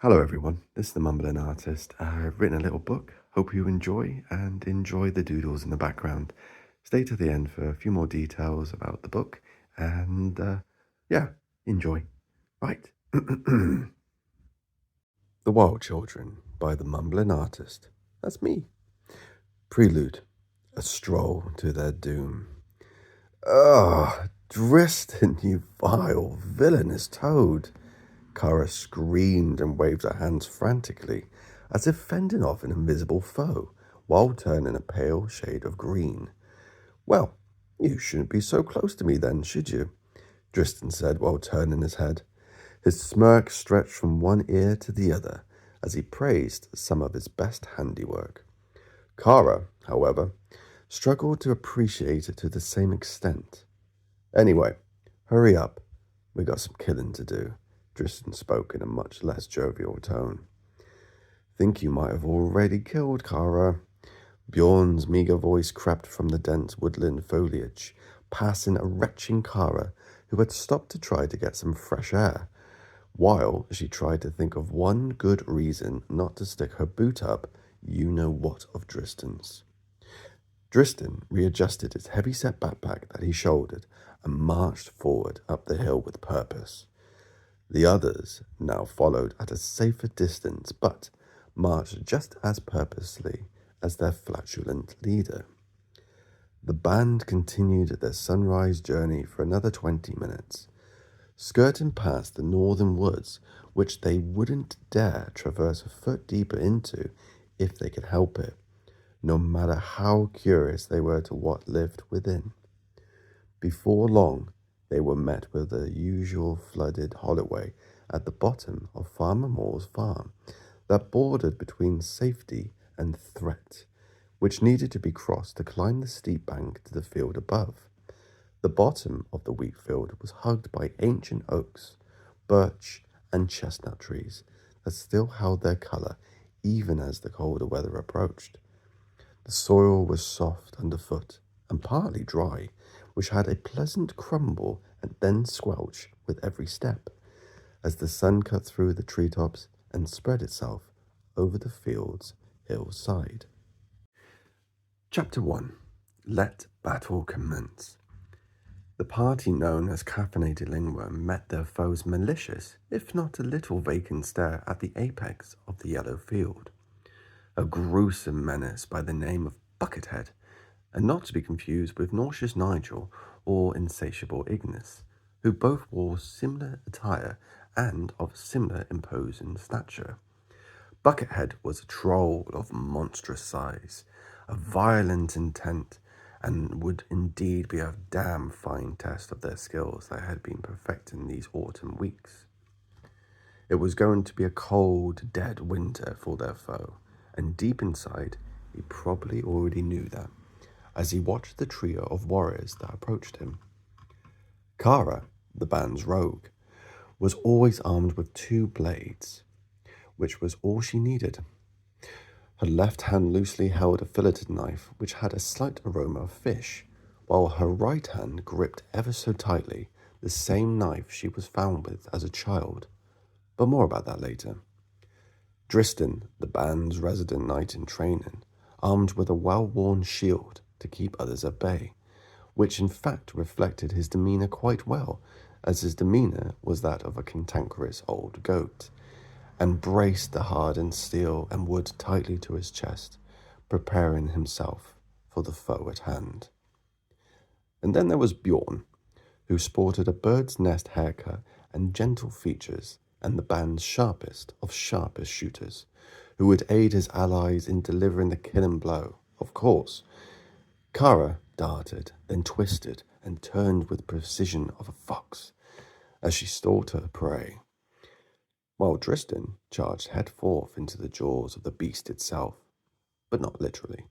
Hello everyone, this is the Mumbling Artist. I've written a little book, hope you enjoy and enjoy the doodles in the background. Stay to the end for a few more details about the book and yeah, enjoy. Right. The Wyld Children by the Mumbling Artist. That's me. Prelude, a stroll to their doom. Ah, Dristan, you vile, villainous toad. Kara screamed and waved her hands frantically, as if fending off an invisible foe, while turning a pale shade of green. Well, you shouldn't be so close to me then, should you? Dristan said while turning his head. His smirk stretched from one ear to the other as he praised some of his best handiwork. Kara, however, struggled to appreciate it to the same extent. Anyway, hurry up. We got some killing to do. Tristan spoke in a much less jovial tone. Think you might have already killed Kara. Bjorn's meager voice crept from the dense woodland foliage, passing a retching Kara who had stopped to try to get some fresh air, while she tried to think of one good reason not to stick her boot up you-know-what of Dristan's. Dristan readjusted his heavy-set backpack that he shouldered and marched forward up the hill with purpose. The others now followed at a safer distance, but marched just as purposely as their flatulent leader. The band continued their sunrise journey for another 20 minutes, skirting past the northern woods, which they wouldn't dare traverse a foot deeper into if they could help it, no matter how curious they were to what lived within. Before long, they were met with the usual flooded holloway at the bottom of Farmer Moore's farm that bordered between safety and threat, which needed to be crossed to climb the steep bank to the field above. The bottom of the wheat field was hugged by ancient oaks, birch, and chestnut trees that still held their color even as the colder weather approached. The soil was soft underfoot and partly dry, which had a pleasant crumble and then squelch with every step, as the sun cut through the treetops and spread itself over the field's hillside. Chapter 1. Let Battle Commence. The party known as Caffeinated Lingua met their foe's malicious, if not a little vacant stare at the apex of the yellow field. A gruesome menace by the name of Buckethead, and not to be confused with Nauseous Nigel or Insatiable Ignis, who both wore similar attire and of similar imposing stature. Buckethead was a troll of monstrous size, of violent intent, and would indeed be a damn fine test of their skills that had been perfecting these autumn weeks. It was going to be a cold, dead winter for their foe, and deep inside, he probably already knew that, as he watched the trio of warriors that approached him. Kara, the band's rogue, was always armed with 2 blades, which was all she needed. Her left hand loosely held a filleted knife which had a slight aroma of fish, while her right hand gripped ever so tightly the same knife she was found with as a child. But more about that later. Dristan, the band's resident knight in training, armed with a well-worn shield to keep others at bay, which in fact reflected his demeanour quite well, as his demeanour was that of a cantankerous old goat, and braced the hardened steel and wood tightly to his chest, preparing himself for the foe at hand. And then there was Bjorn, who sported a bird's nest haircut and gentle features, and the band's sharpest of sharpest shooters, who would aid his allies in delivering the killing blow, of course. Kara darted, then twisted, and turned with precision of a fox as she stalked her prey, while Dristan charged headforth into the jaws of the beast itself, but not literally.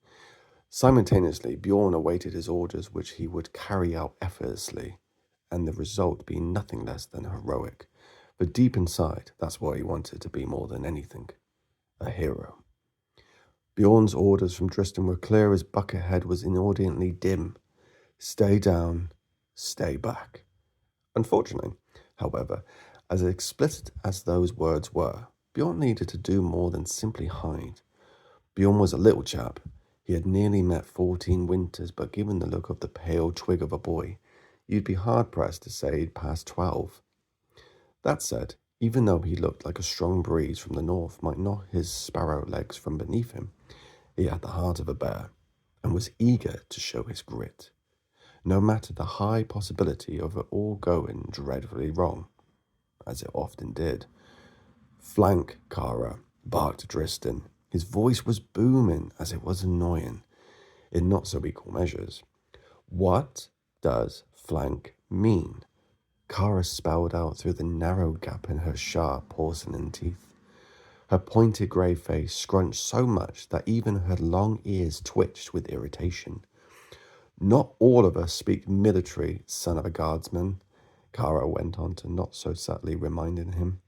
Simultaneously, Bjorn awaited his orders, which he would carry out effortlessly, and the result being nothing less than heroic. But deep inside, that's what he wanted to be more than anything, a hero. Bjorn's orders from Dristan were clear as Buckethead was inaudiently dim. Stay down, stay back. Unfortunately, however, as explicit as those words were, Bjorn needed to do more than simply hide. Bjorn was a little chap. He had nearly met 14 winters, but given the look of the pale twig of a boy, you'd be hard-pressed to say he'd passed 12. That said, even though he looked like a strong breeze from the north might knock his sparrow legs from beneath him, he had the heart of a bear and was eager to show his grit, no matter the high possibility of it all going dreadfully wrong, as it often did. "Flank, Kara," barked Driston. His voice was booming as it was annoying, in not so equal measures. "What does flank mean?" Kara spelled out through the narrow gap in her sharp porcelain teeth. Her pointed grey face scrunched so much that even her long ears twitched with irritation. "Not all of us speak military, son of a guardsman," Kara went on to not so subtly reminding him.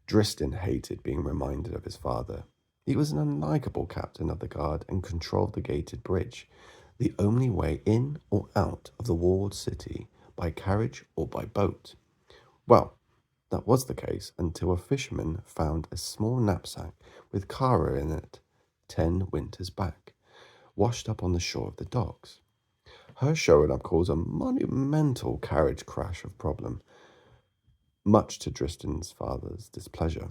Driston hated being reminded of his father. He was an unlikable captain of the guard and controlled the gated bridge, the only way in or out of the walled city by carriage or by boat. Well, that was the case until a fisherman found a small knapsack with Kara in it 10 winters back, washed up on the shore of the docks. Her showing up caused a monumental carriage crash of problem, much to Driston's father's displeasure,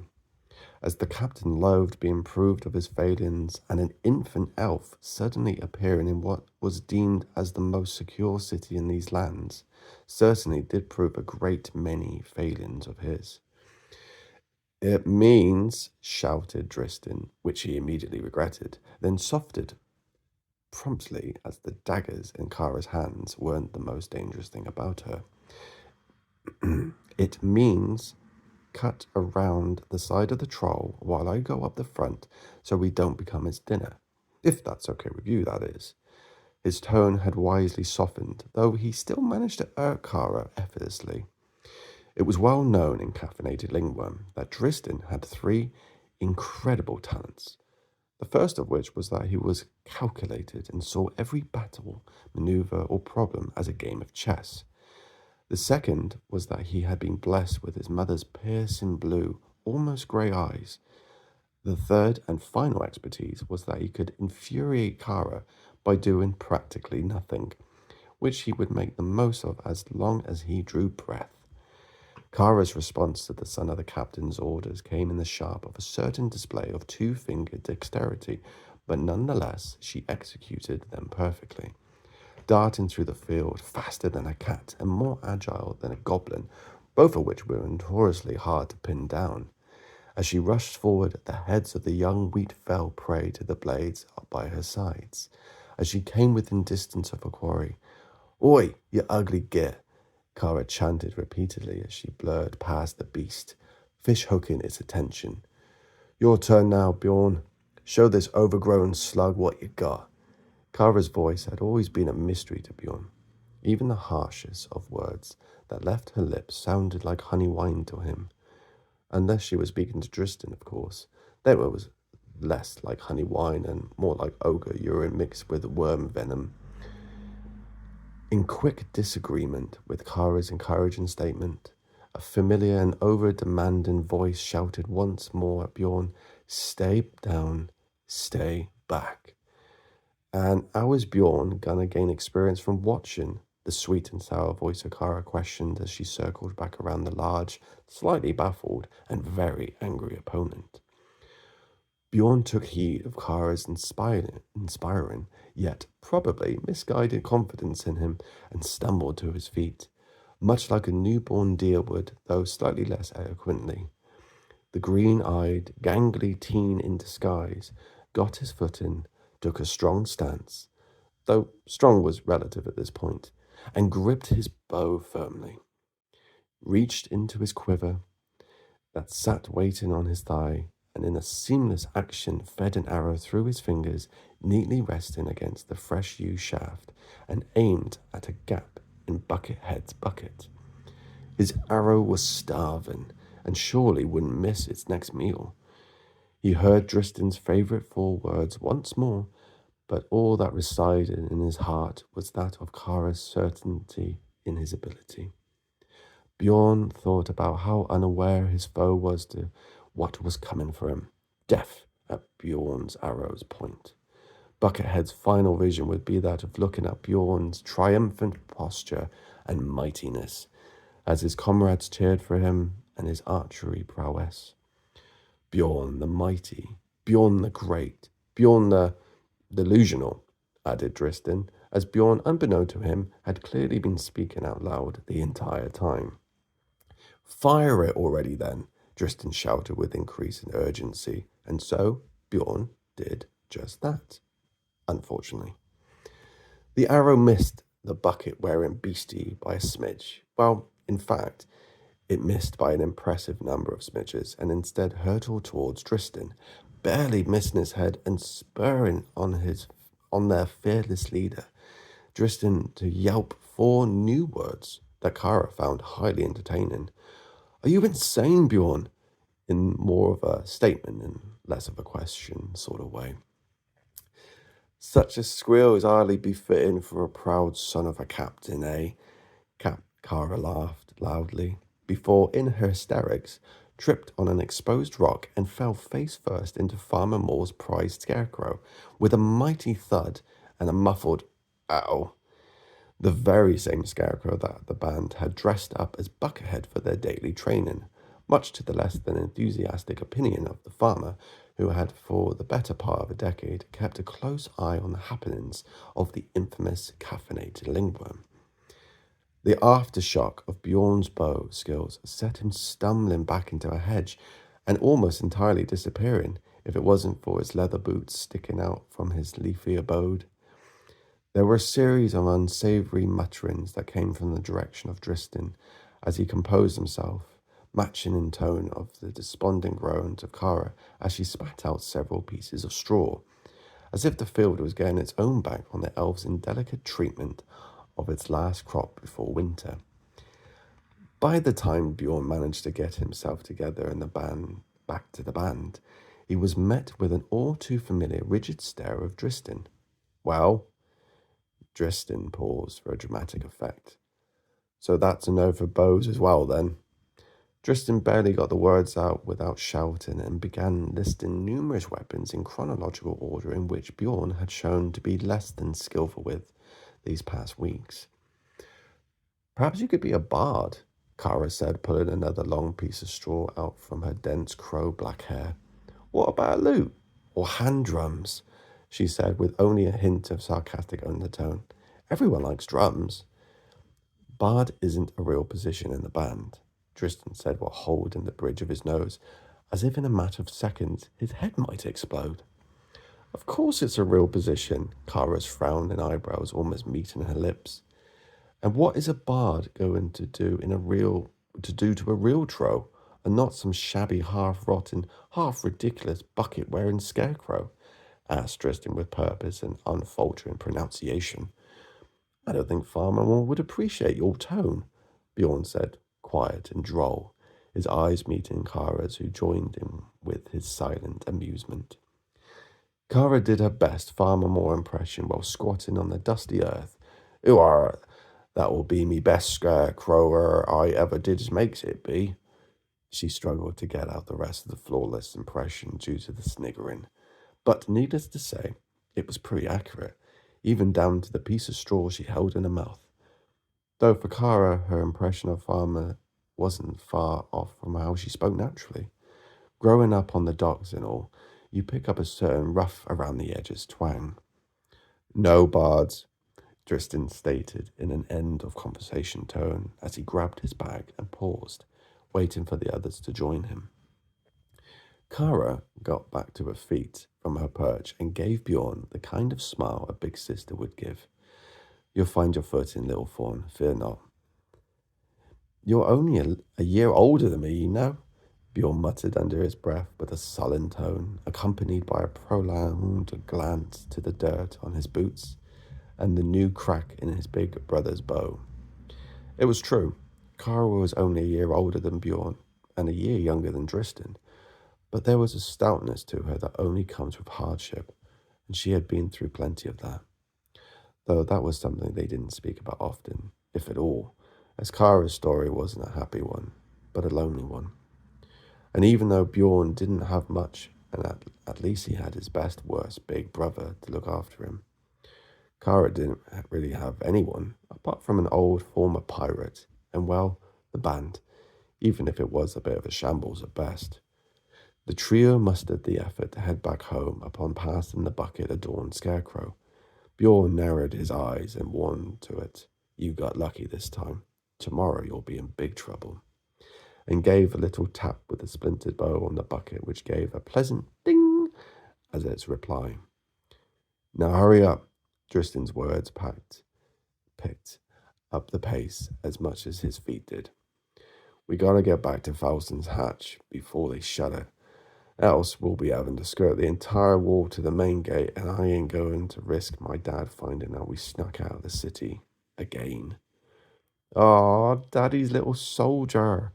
as the captain loathed being proved of his failings, and an infant elf suddenly appearing in what was deemed as the most secure city in these lands certainly did prove a great many failings of his. "It means," shouted Driston, which he immediately regretted, then softened promptly as the daggers in Kara's hands weren't the most dangerous thing about her. "It means cut around the side of the troll while I go up the front so we don't become its dinner. If that's okay with you, that is." His tone had wisely softened, though he still managed to irk Kara effortlessly. It was well known in caffeinated Lingworm that Driston had 3 incredible talents. The first of which was that he was calculated and saw every battle, maneuver, or problem as a game of chess. The second was that he had been blessed with his mother's piercing blue, almost grey eyes. The third and final expertise was that he could infuriate Kara by doing practically nothing, which he would make the most of as long as he drew breath. Kara's response to the son of the captain's orders came in the sharp of a certain display of 2-fingered dexterity, but nonetheless she executed them perfectly. Darting through the field faster than a cat and more agile than a goblin, both of which were notoriously hard to pin down. As she rushed forward, the heads of the young wheat fell prey to the blades by her sides. As she came within distance of her quarry, "Oi, you ugly git!" Kara chanted repeatedly as she blurred past the beast, fish hooking its attention. "Your turn now, Bjorn. Show this overgrown slug what you got." Kara's voice had always been a mystery to Bjorn. Even the harshest of words that left her lips sounded like honey wine to him. Unless she was speaking to Driston, of course. Then it was less like honey wine and more like ogre urine mixed with worm venom. In quick disagreement with Kara's encouraging statement, a familiar and over-demanding voice shouted once more at Bjorn, "Stay down, stay back." And how is Bjorn gonna gain experience from watching? The sweet and sour voice of Kara questioned as she circled back around the large, slightly baffled, and very angry opponent. Bjorn took heed of Kara's inspiring, yet probably misguided confidence in him and stumbled to his feet, much like a newborn deer would, though slightly less eloquently. The green-eyed, gangly teen in disguise got his footing, took a strong stance, though strong was relative at this point, and gripped his bow firmly, reached into his quiver that sat waiting on his thigh, and in a seamless action fed an arrow through his fingers, neatly resting against the fresh yew shaft, and aimed at a gap in Buckethead's bucket. His arrow was starving, and surely wouldn't miss its next meal. He heard Driston's favourite 4 words once more, but all that resided in his heart was that of Kara's certainty in his ability. Bjorn thought about how unaware his foe was to what was coming for him. Death at Bjorn's arrow's point. Buckethead's final vision would be that of looking at Bjorn's triumphant posture and mightiness as his comrades cheered for him and his archery prowess. Bjorn the mighty, Bjorn the great, Bjorn the delusional, added Dristin, as Bjorn, unbeknown to him, had clearly been speaking out loud the entire time. Fire it already then, Dristin shouted with increasing urgency, and so Bjorn did just that, unfortunately. The arrow missed the bucket-wearing beastie by a smidge. Well, in fact, it missed by an impressive number of smidges, and instead hurtled towards Dristin, barely missing his head and spurring on their fearless leader, Dristin to yelp 4 new words that Kara found highly entertaining. Are you insane, Bjorn? In more of a statement and less of a question sort of way. Such a squeal is hardly befitting for a proud son of a captain, eh? Kara laughed loudly, before, in her hysterics, tripped on an exposed rock and fell face first into Farmer Moore's prized scarecrow, with a mighty thud and a muffled ow. The very same scarecrow that the band had dressed up as Buckethead for their daily training, much to the less than enthusiastic opinion of the farmer, who had for the better part of a decade kept a close eye on the happenings of the infamous caffeinated lingworm. The aftershock of Bjorn's bow skills set him stumbling back into a hedge and almost entirely disappearing if it wasn't for his leather boots sticking out from his leafy abode. There were a series of unsavoury mutterings that came from the direction of Dristin as he composed himself, matching in tone of the despondent groans of Kara as she spat out several pieces of straw, as if the field was getting its own back on the elves' indelicate treatment of its last crop before winter. By the time Bjorn managed to get himself together and the band back to the band, he was met with an all too familiar rigid stare of Dristin. Well, Dristin paused for a dramatic effect. So that's a no for bows as well, then. Dristin barely got the words out without shouting and began listing numerous weapons in chronological order in which Bjorn had shown to be less than skillful with these past weeks. Perhaps you could be a bard, Kara said, pulling another long piece of straw out from her dense crow-black hair. What about a lute? Or hand drums? She said, with only a hint of sarcastic undertone. Everyone likes drums. Bard isn't a real position in the band, Dristin said while holding the bridge of his nose, as if in a matter of seconds his head might explode. Of course it's a real position, Kara's frown and eyebrows almost meeting her lips. And what is a bard going to do to a real tro, and not some shabby, half-rotten, half-ridiculous, bucket-wearing scarecrow? Asked Dristin with purpose and unfaltering pronunciation. I don't think Farmer Moore would appreciate your tone, Bjorn said, quiet and droll, his eyes meeting Kara's, who joined him with his silent amusement. Kara did her best Farmer Moore impression while squatting on the dusty earth. That will be me best scarecrower I ever did makes it be. She struggled to get out the rest of the flawless impression due to the sniggering. But needless to say, it was pretty accurate, even down to the piece of straw she held in her mouth. Though for Kara, her impression of Farmer wasn't far off from how she spoke naturally. Growing up on the docks and all, you pick up a certain rough around the edges twang. No bards, Dristin stated in an end of conversation tone as he grabbed his bag and paused, waiting for the others to join him. Kara got back to her feet from her perch and gave Bjorn the kind of smile a big sister would give. You'll find your footing, little fawn, fear not. You're only a year older than me, you know, Bjorn muttered under his breath with a sullen tone, accompanied by a prolonged glance to the dirt on his boots and the new crack in his big brother's bow. It was true. Kara was only a year older than Bjorn and a year younger than Dristin, but there was a stoutness to her that only comes with hardship, and she had been through plenty of that. Though that was something they didn't speak about often, if at all, as Kara's story wasn't a happy one, but a lonely one. And even though Bjorn didn't have much, and at least he had his best, worst big brother to look after him, Kara didn't really have anyone apart from an old former pirate and, well, the band, even if it was a bit of a shambles at best. The trio mustered the effort to head back home upon passing the bucket-adorned scarecrow. Bjorn narrowed his eyes and warned to it, "You got lucky this time. Tomorrow you'll be in big trouble," and gave a little tap with the splintered bow on the bucket, which gave a pleasant ding as its reply. "Now hurry up," Tristan's words picked up the pace as much as his feet did. "We gotta get back to Falson's hatch before they shut it. Else we'll be having to skirt the entire wall to the main gate, and I ain't going to risk my dad finding out we snuck out of the city again." "Aw, Daddy's little soldier,"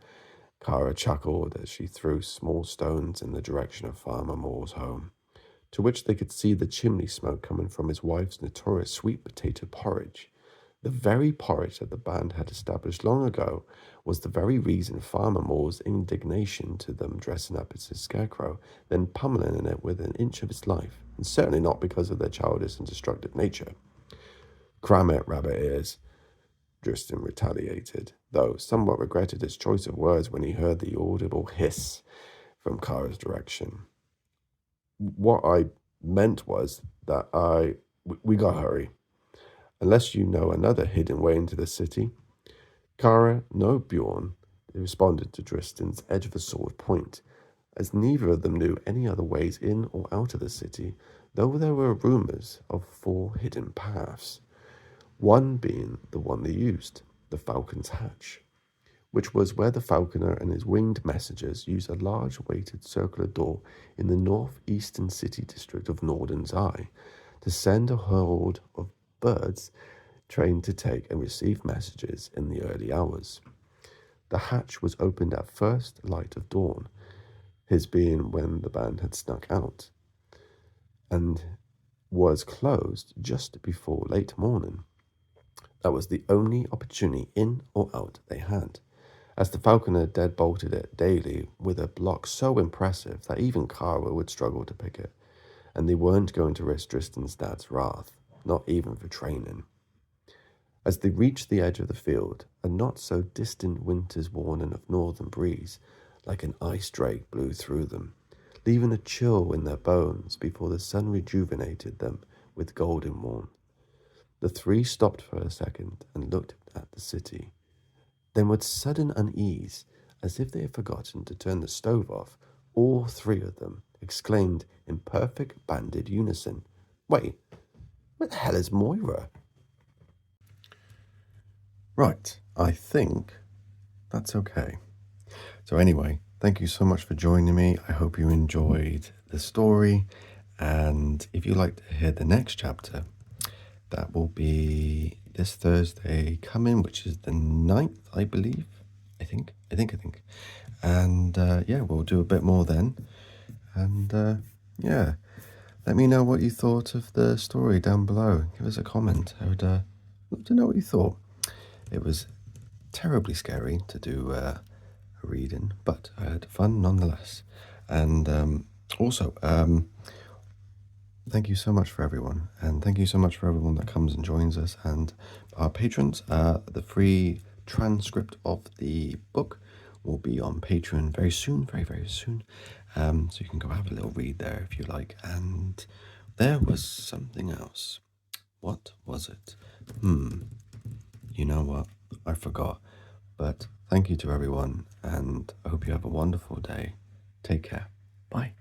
Kara chuckled as she threw small stones in the direction of Farmer Moore's home, to which they could see the chimney smoke coming from his wife's notorious sweet potato porridge. The very porridge that the band had established long ago was the very reason Farmer Moore's indignation to them dressing up as his scarecrow, then pummeling it with an inch of its life, and certainly not because of their childish and destructive nature. "Cram it, rabbit ears," Tristan retaliated, though somewhat regretted his choice of words when he heard the audible hiss from Kara's direction. "What I meant was that we gotta hurry. Unless you know another hidden way into the city." "Kara, no, Bjorn," they responded to Tristan's edge of the sword point, as neither of them knew any other ways in or out of the city, though there were rumors of 4 hidden paths, one being the one they used, the Falcon's Hatch, which was where the falconer and his winged messengers used a large weighted circular door in the northeastern city district of Norden's Eye to send a horde of birds trained to take and receive messages in the early hours. The hatch was opened at first light of dawn, his being when the band had snuck out, and was closed just before late morning. That was the only opportunity in or out they had, as the falconer dead-bolted it daily with a block so impressive that even Kara would struggle to pick it, and they weren't going to risk Tristan's dad's wrath, not even for training. As they reached the edge of the field, a not-so-distant winter's warning of northern breeze, like an ice drake, blew through them, leaving a chill in their bones before the sun rejuvenated them with golden warmth. The 3 stopped for a second and looked at the city. Then with sudden unease, as if they had forgotten to turn the stove off, all 3 of them exclaimed in perfect banded unison, "Wait, where the hell is Moira?" Right, I think that's okay. So anyway, thank you so much for joining me. I hope you enjoyed the story. And if you'd like to hear the next chapter, that will be this Thursday coming, which is the 9th, I believe. I think. And yeah, we'll do a bit more then. And yeah, let me know what you thought of the story down below. Give us a comment. I would love to know what you thought. It was terribly scary to do a reading, but I had fun nonetheless. And also, thank you so much for everyone, and thank you so much for everyone that comes and joins us, and our patrons. The free transcript of the book will be on Patreon very soon, very, very soon. So you can go have a little read there if you like. And there was something else. What was it? You know what? I forgot. But thank you to everyone, and I hope you have a wonderful day. Take care. Bye.